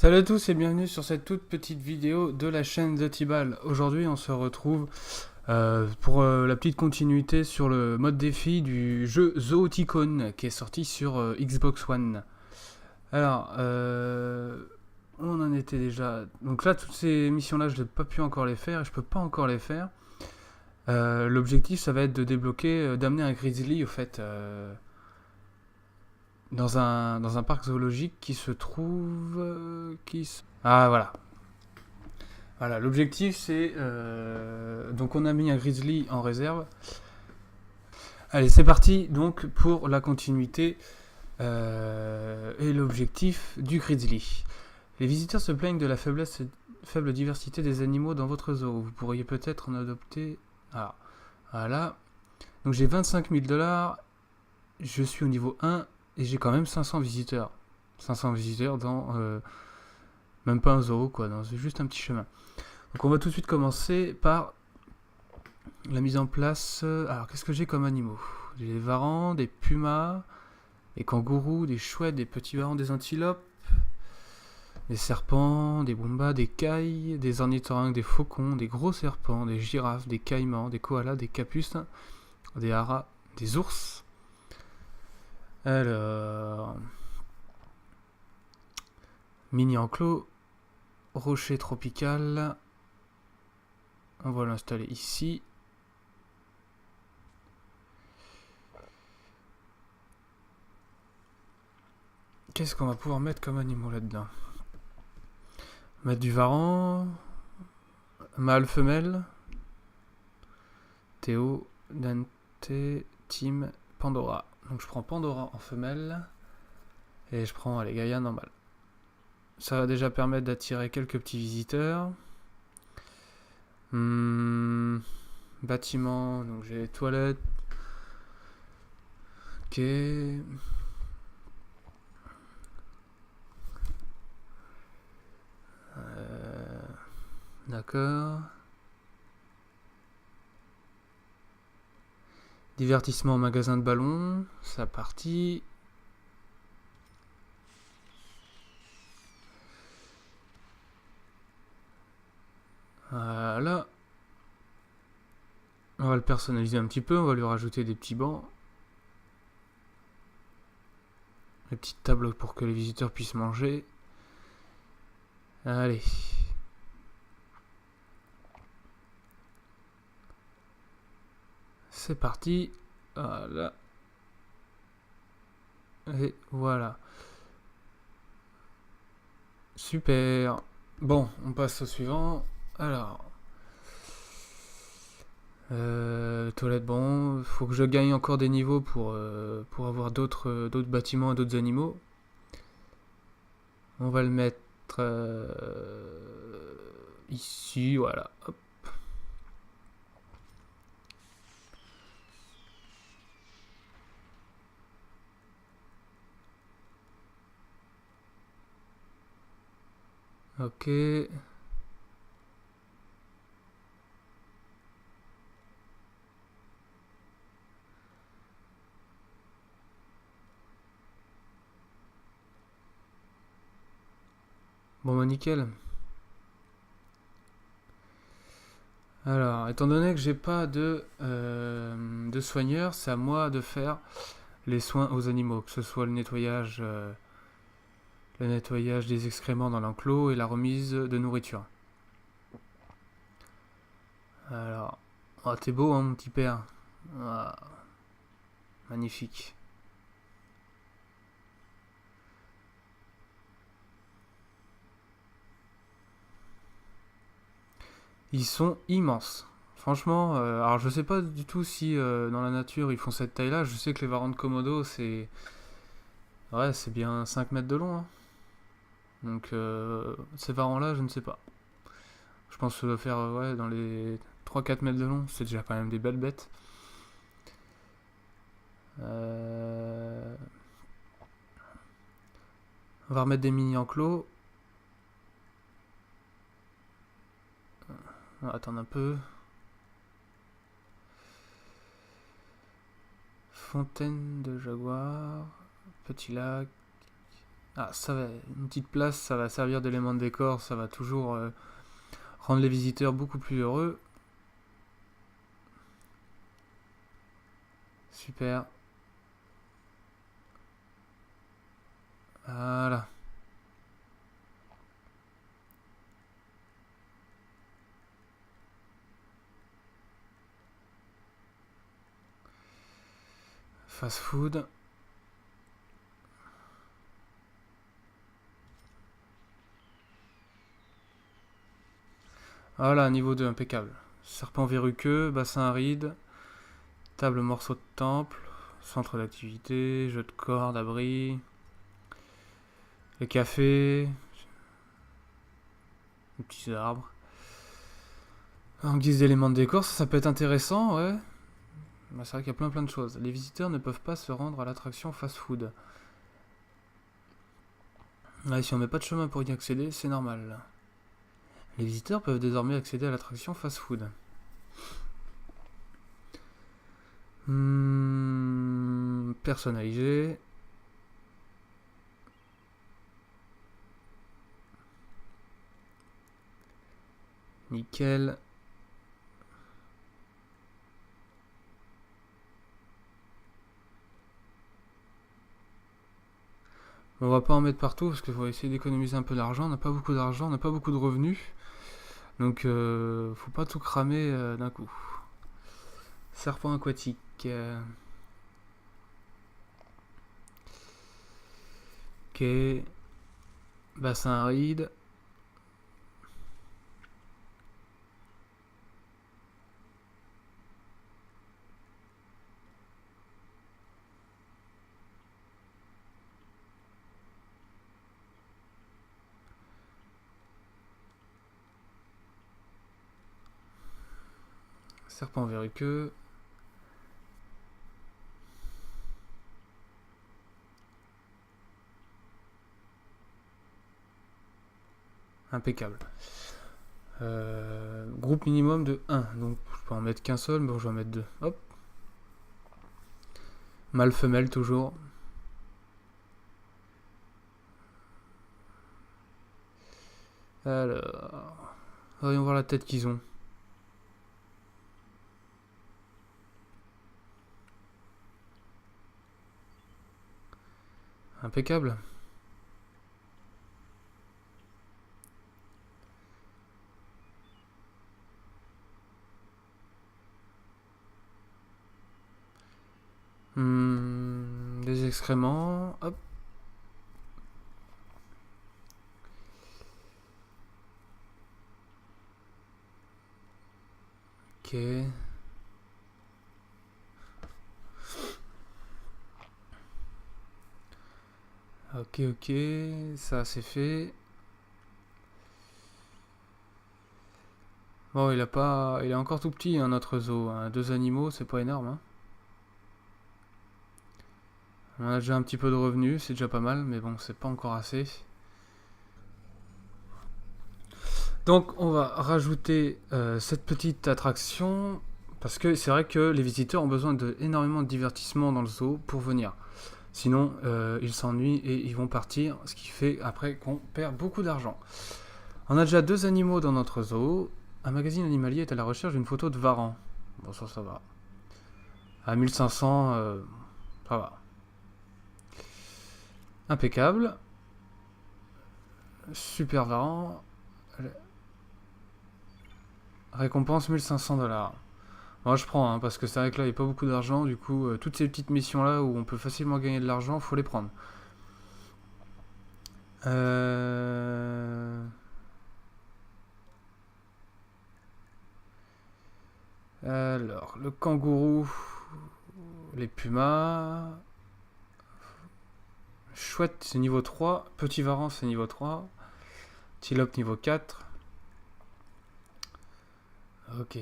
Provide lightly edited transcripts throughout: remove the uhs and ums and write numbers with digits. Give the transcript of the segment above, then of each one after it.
Salut à tous et bienvenue sur cette toute petite vidéo de la chaîne de Tibal. Aujourd'hui on se retrouve pour la petite continuité sur le mode défi du jeu Zooticon qui est sorti sur Xbox One. Alors, on en était déjà... Donc là toutes ces missions là je n'ai pas pu encore les faire et je peux pas encore les faire. L'objectif ça va être de débloquer, d'amener un grizzly au fait... dans un parc zoologique qui se trouve... Ah voilà. Voilà, l'objectif c'est... donc on a mis un grizzly en réserve. Allez, c'est parti donc pour la continuité et l'objectif du grizzly. Les visiteurs se plaignent de la faible diversité des animaux dans votre zoo. Vous pourriez peut-être en adopter... Ah, voilà. Donc j'ai 25 000 $, je suis au niveau 1 et j'ai quand même 500 visiteurs. 500 visiteurs dans... même pas un zoo quoi, dans juste un petit chemin. Donc on va tout de suite commencer par la mise en place. Alors qu'est-ce que j'ai comme animaux? J'ai des varans, des pumas, des kangourous, des chouettes, des petits varans, des antilopes, des serpents, des bombas, des cailles, des ornithorynques, des faucons, des gros serpents, des girafes, des caïmans, des koalas, des capucins, des haras, des ours. Alors, mini enclos, rocher tropical. On va l'installer ici. Qu'est-ce qu'on va pouvoir mettre comme animaux là-dedans? Mettre du varan, mâle, femelle, Théo, Dante, Tim, Pandora. Donc je prends Pandora en femelle et je prends les Gaïa en mâle. Ça va déjà permettre d'attirer quelques petits visiteurs. Bâtiment, donc j'ai les toilettes. Ok. D'accord. Divertissement, magasin de ballons, ça partit. Voilà. On va le personnaliser un petit peu, on va lui rajouter des petits bancs. Des petites tables pour que les visiteurs puissent manger. Allez. C'est parti. Voilà. Et voilà. Super. Bon, on passe au suivant. Alors. Toilette, bon. Faut que je gagne encore des niveaux pour avoir d'autres bâtiments et d'autres animaux. On va le mettre ici, voilà. Hop. Ok. Bon, bah nickel. Alors, étant donné que j'ai pas de soigneur, c'est à moi de faire les soins aux animaux, que ce soit le nettoyage des excréments dans l'enclos et la remise de nourriture. Alors, oh, t'es beau, hein, mon petit père. Ah, magnifique. Ils sont immenses. Franchement, alors je sais pas du tout si dans la nature ils font cette taille-là. Je sais que les varans de Komodo, c'est. Ouais, c'est bien 5 mètres de long, hein. Donc, ces varans-là, je ne sais pas. Je pense que ça doit faire ouais, dans les 3-4 mètres de long. C'est déjà quand même des belles bêtes. On va remettre des mini enclos. On va attendre un peu. Fontaine de jaguar. Petit lac. Ah, ça va, une petite place, ça va servir d'élément de décor, ça va toujours rendre les visiteurs beaucoup plus heureux. Super. Voilà. Fast food. Voilà, niveau 2, impeccable. Serpent verruqueux, bassin aride, table morceau de temple, centre d'activité, jeu de cordes, abri, le café, les petits arbres. En guise d'éléments de décor, ça peut être intéressant, ouais. Bah, c'est vrai qu'il y a plein de choses. Les visiteurs ne peuvent pas se rendre à l'attraction fast-food. Ouais, si on met pas de chemin pour y accéder, c'est normal. Les visiteurs peuvent désormais accéder à l'attraction fast-food. Personnalisé. Nickel. On va pas en mettre partout parce qu'il faut essayer d'économiser un peu d'argent. On n'a pas beaucoup d'argent, on n'a pas beaucoup de revenus. Donc faut pas tout cramer d'un coup. Serpent aquatique. Ok. Bassin aride. Serpent verruqueux. Impeccable. Groupe minimum de 1. Donc je peux en mettre qu'un seul, mais bon, je vais en mettre 2. Hop. Mâle femelle toujours. Alors. Voyons voir la tête qu'ils ont. Impeccable. Des excréments. Hop. Ok. Ok, ok. Ça c'est fait. Bon, il a pas, il est encore tout petit, hein, notre zoo. Hein. 2 animaux, c'est pas énorme. Hein. On a déjà un petit peu de revenus, c'est déjà pas mal, mais bon, c'est pas encore assez. Donc, on va rajouter cette petite attraction parce que c'est vrai que les visiteurs ont besoin d'énormément de divertissement dans le zoo pour venir. Sinon, ils s'ennuient et ils vont partir, ce qui fait après qu'on perd beaucoup d'argent. On a déjà 2 animaux dans notre zoo. Un magazine animalier est à la recherche d'une photo de Varan. Bon, ça va. À 1500, ça va. Impeccable. Super Varan. Récompense 1500 $. Moi je prends, hein, parce que c'est vrai que là il n'y a pas beaucoup d'argent, du coup toutes ces petites missions là où on peut facilement gagner de l'argent, faut les prendre. Alors, le kangourou, les pumas, chouette c'est niveau 3, petit varan c'est niveau 3, tilope niveau 4. Ok.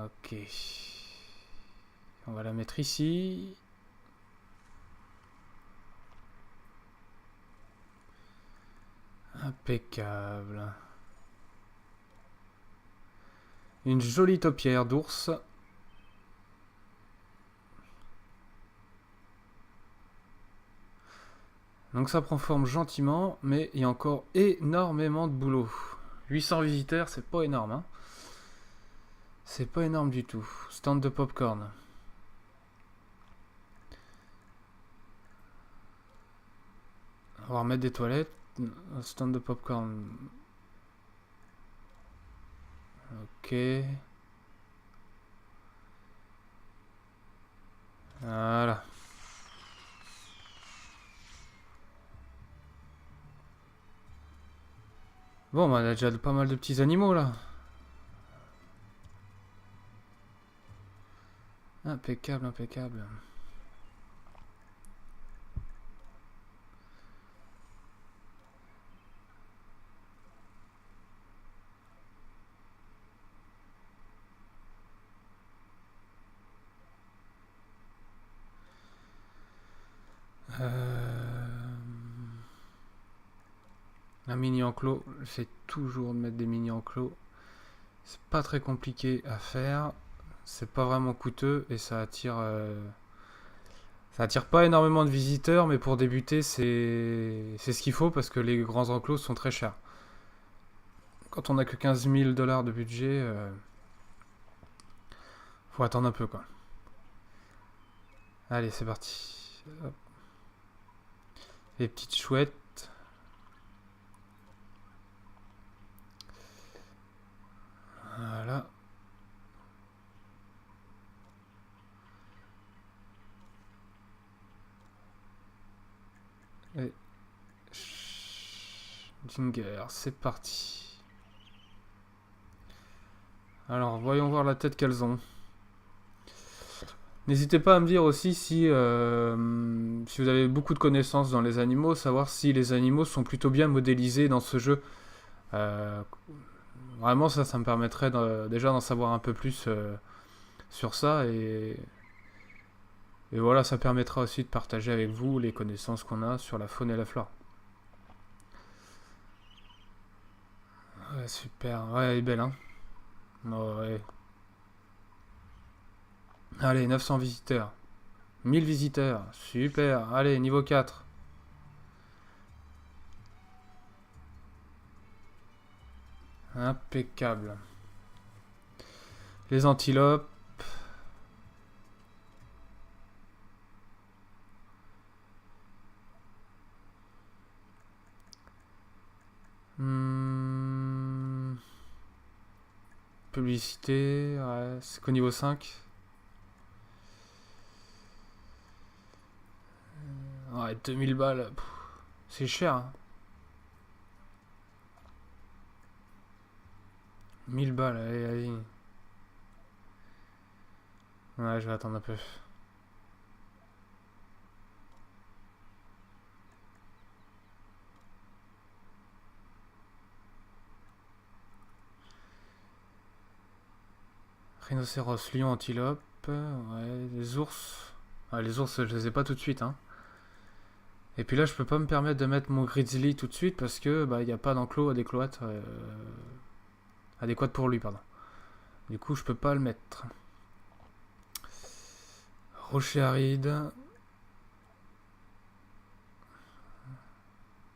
Ok. On va la mettre ici. Impeccable. Une jolie taupière d'ours. Donc ça prend forme gentiment, mais il y a encore énormément de boulot. 800 visiteurs, c'est pas énorme, hein. C'est pas énorme du tout. Stand de popcorn. On va remettre des toilettes. Stand de popcorn. Ok. Voilà. Bon, bah, on a déjà pas mal de petits animaux là. Impeccable, impeccable. Un mini enclos, j'essaie toujours de mettre des mini enclos. C'est pas très compliqué à faire. C'est pas vraiment coûteux et ça attire pas énormément de visiteurs, mais pour débuter, c'est ce qu'il faut parce que les grands enclos sont très chers. Quand on a que 15 000 $ de budget, faut attendre un peu quoi. Allez, c'est parti. Hop. Les petites chouettes. Voilà. Et Jinger, c'est parti. Alors, voyons voir la tête qu'elles ont. N'hésitez pas à me dire aussi si vous avez beaucoup de connaissances dans les animaux, savoir si les animaux sont plutôt bien modélisés dans ce jeu. Vraiment, ça me permettrait déjà d'en savoir un peu plus sur ça. Et voilà, ça permettra aussi de partager avec vous les connaissances qu'on a sur la faune et la flore. Ouais, super. Ouais, elle est belle, hein. Ouais. Allez, 900 visiteurs. 1000 visiteurs. Super. Allez, niveau 4. Impeccable. Les antilopes. Publicité. Ouais, c'est qu'au niveau 5. Ouais, 2000 balles. C'est cher, hein. 1000 balles, allez, allez. Ouais, je vais attendre un peu. Rhinocéros, lion, antilope. Ouais, les ours. Ah, les ours, je les ai pas tout de suite, hein. Et puis là, je peux pas me permettre de mettre mon grizzly tout de suite parce que il n'y a pas d'enclos adéquat pour lui, pardon. Du coup, je peux pas le mettre. Rocher aride.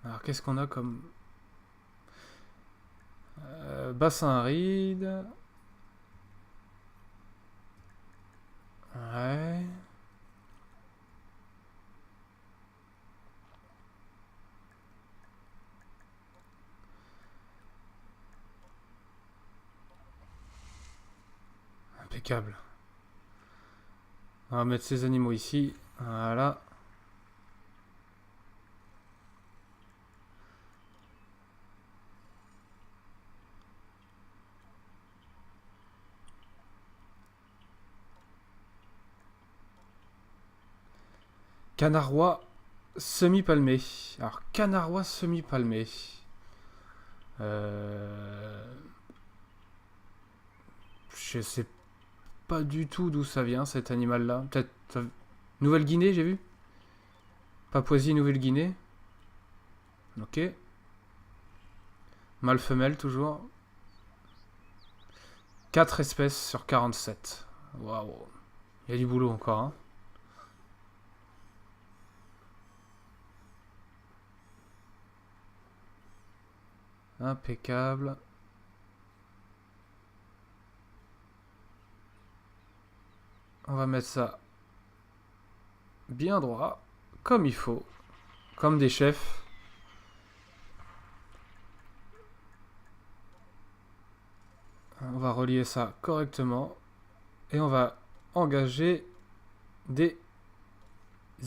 Alors, qu'est-ce qu'on a comme bassin aride. Ouais. Impeccable. On va mettre ces animaux ici. Voilà. Canard-roi semi-palmé. Alors, canard-roi semi-palmé. Je sais pas du tout d'où ça vient cet animal-là. Peut-être Nouvelle-Guinée, j'ai vu. Papouasie, Nouvelle-Guinée. Ok. Mâle femelle toujours. 4 espèces sur 47. Waouh. Il y a du boulot encore, hein. Impeccable. On va mettre ça bien droit, comme il faut, comme des chefs. On va relier ça correctement et on va engager des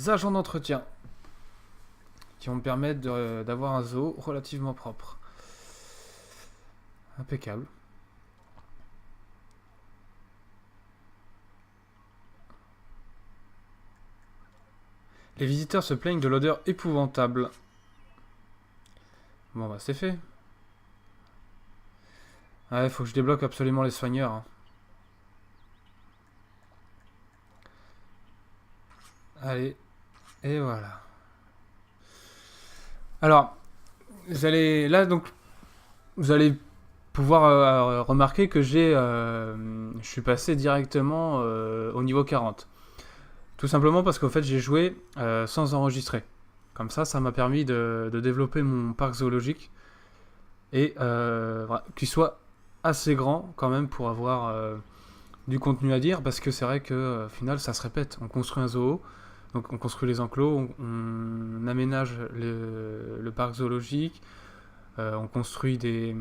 agents d'entretien qui vont me permettre d'avoir un zoo relativement propre. Impeccable. Les visiteurs se plaignent de l'odeur épouvantable. Bon bah c'est fait. Ouais, faut que je débloque absolument les soigneurs, hein. Allez, et voilà. Alors, vous allez pouvoir remarquer que je suis passé directement au niveau 40. Tout simplement parce qu'en fait j'ai joué sans enregistrer. Comme ça m'a permis de développer mon parc zoologique et qu'il soit assez grand quand même pour avoir du contenu à dire, parce que c'est vrai que au final ça se répète. On construit un zoo, donc on construit les enclos, on aménage le parc zoologique, on construit des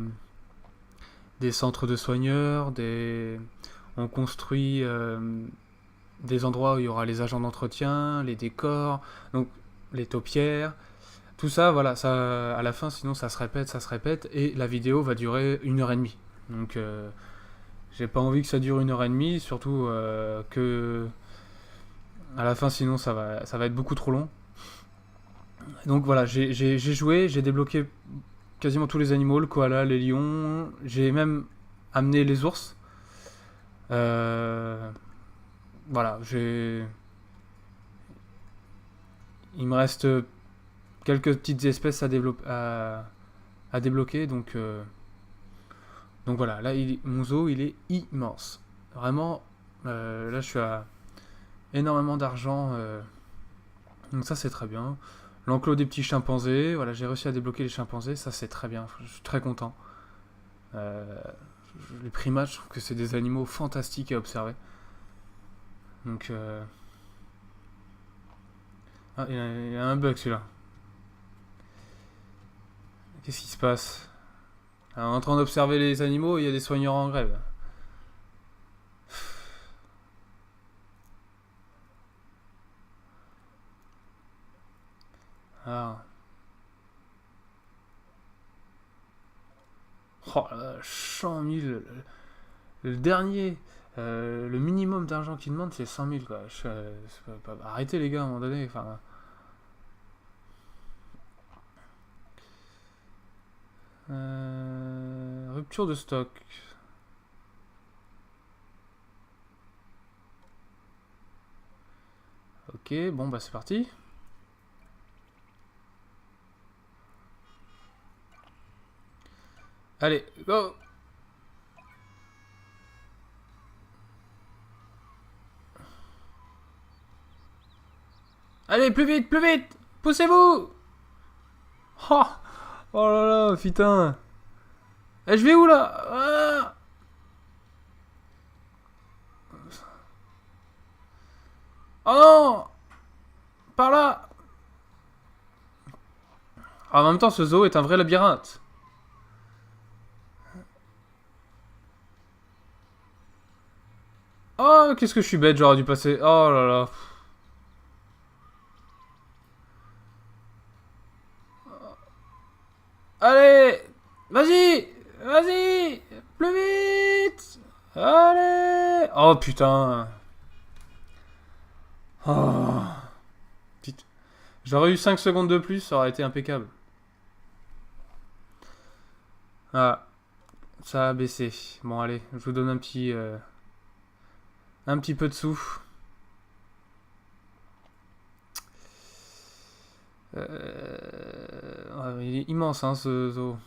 centres de soigneurs, on construit des endroits où il y aura les agents d'entretien, les décors, donc les taupières, tout ça, voilà, ça, à la fin, sinon ça se répète, et la vidéo va durer 1h30. Donc, j'ai pas envie que ça dure 1h30, surtout que à la fin, sinon ça va être beaucoup trop long. Donc voilà, j'ai joué, j'ai débloqué quasiment tous les animaux, le koala, les lions, j'ai même amené les ours. Voilà, il me reste quelques petites espèces à débloquer, donc voilà, là mon zoo il est immense. Vraiment, là je suis à énormément d'argent, donc ça c'est très bien. L'enclos des petits chimpanzés, voilà, j'ai réussi à débloquer les chimpanzés, ça c'est très bien, je suis très content. Les primates, je trouve que c'est des animaux fantastiques à observer. Donc, ah, il y a un bug celui-là. Qu'est-ce qui se passe? Alors, en train d'observer les animaux, il y a des soigneurs en grève. Ah. Oh là, 100 000. Le dernier, le minimum d'argent qu'il demande, c'est 100 000, quoi. Arrêtez les gars à un moment donné. Enfin. Rupture de stock. Ok, bon bah c'est parti. Allez, go! Allez, plus vite, plus vite! Poussez-vous! Oh, oh là là, putain! Eh, je vais où là? Ah, oh non! Par là! En même temps, ce zoo est un vrai labyrinthe. Oh, qu'est-ce que je suis bête, j'aurais dû passer. Oh là là. Allez! Vas-y! Vas-y! Plus vite! Allez! Oh putain! Oh. Putain. J'aurais eu 5 secondes de plus, ça aurait été impeccable. Ah, ça a baissé. Bon, allez, je vous donne un petit peu de sous. Il est immense, hein, ce zoo.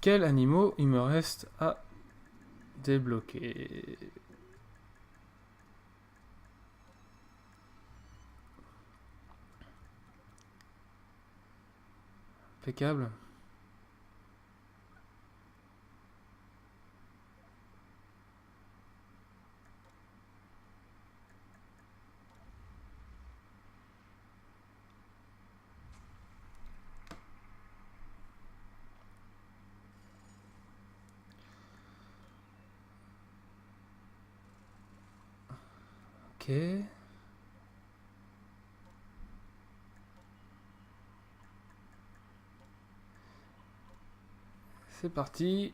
quels animaux il me reste à débloquer? Impeccable. Ok. C'est parti.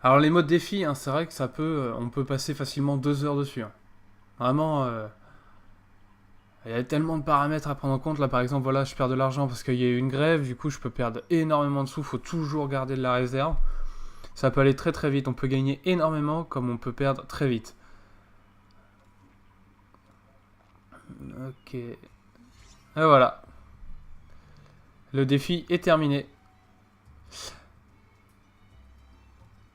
Alors les modes défi, hein, c'est vrai que ça peut, on peut passer facilement 2 heures dessus. Hein. Vraiment, il y a tellement de paramètres à prendre en compte. Là par exemple, voilà, je perds de l'argent parce qu'il y a eu une grève, du coup je peux perdre énormément de sous, faut toujours garder de la réserve. Ça peut aller très très vite, on peut gagner énormément comme on peut perdre très vite. Ok. Et voilà. Le défi est terminé.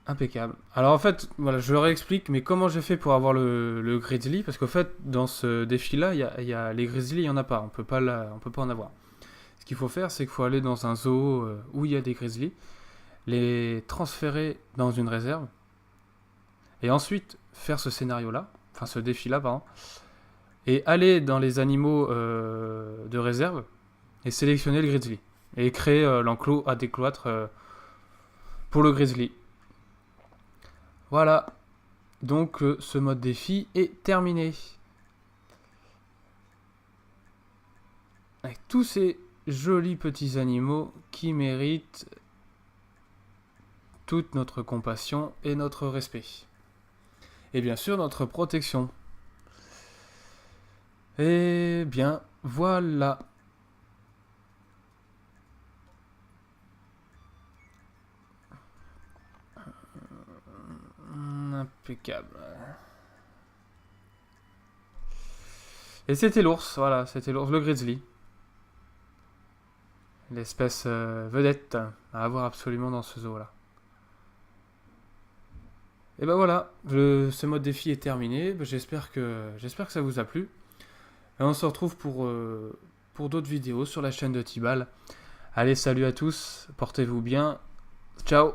Impeccable. Alors en fait, voilà, je réexplique, mais comment j'ai fait pour avoir le grizzly? Parce qu'en fait, dans ce défi-là, il y a les grizzlies, il n'y en a pas. On peut pas en avoir. Ce qu'il faut faire, c'est qu'il faut aller dans un zoo où il y a des grizzlies, les transférer dans une réserve, et ensuite faire ce scénario-là, enfin ce défi-là, pardon, et aller dans les animaux de réserve et sélectionner le grizzly. Et créer l'enclos à décloître pour le grizzly. Voilà. Donc ce mode défi est terminé. Avec tous ces jolis petits animaux qui méritent toute notre compassion et notre respect. Et bien sûr notre protection. Et bien voilà. Impeccable. Et c'était l'ours, voilà, c'était l'ours, le grizzly. L'espèce vedette à avoir absolument dans ce zoo-là. Et ben voilà, ce mode défi est terminé. J'espère que ça vous a plu. Et on se retrouve pour d'autres vidéos sur la chaîne de Tibal. Allez, salut à tous, portez-vous bien. Ciao.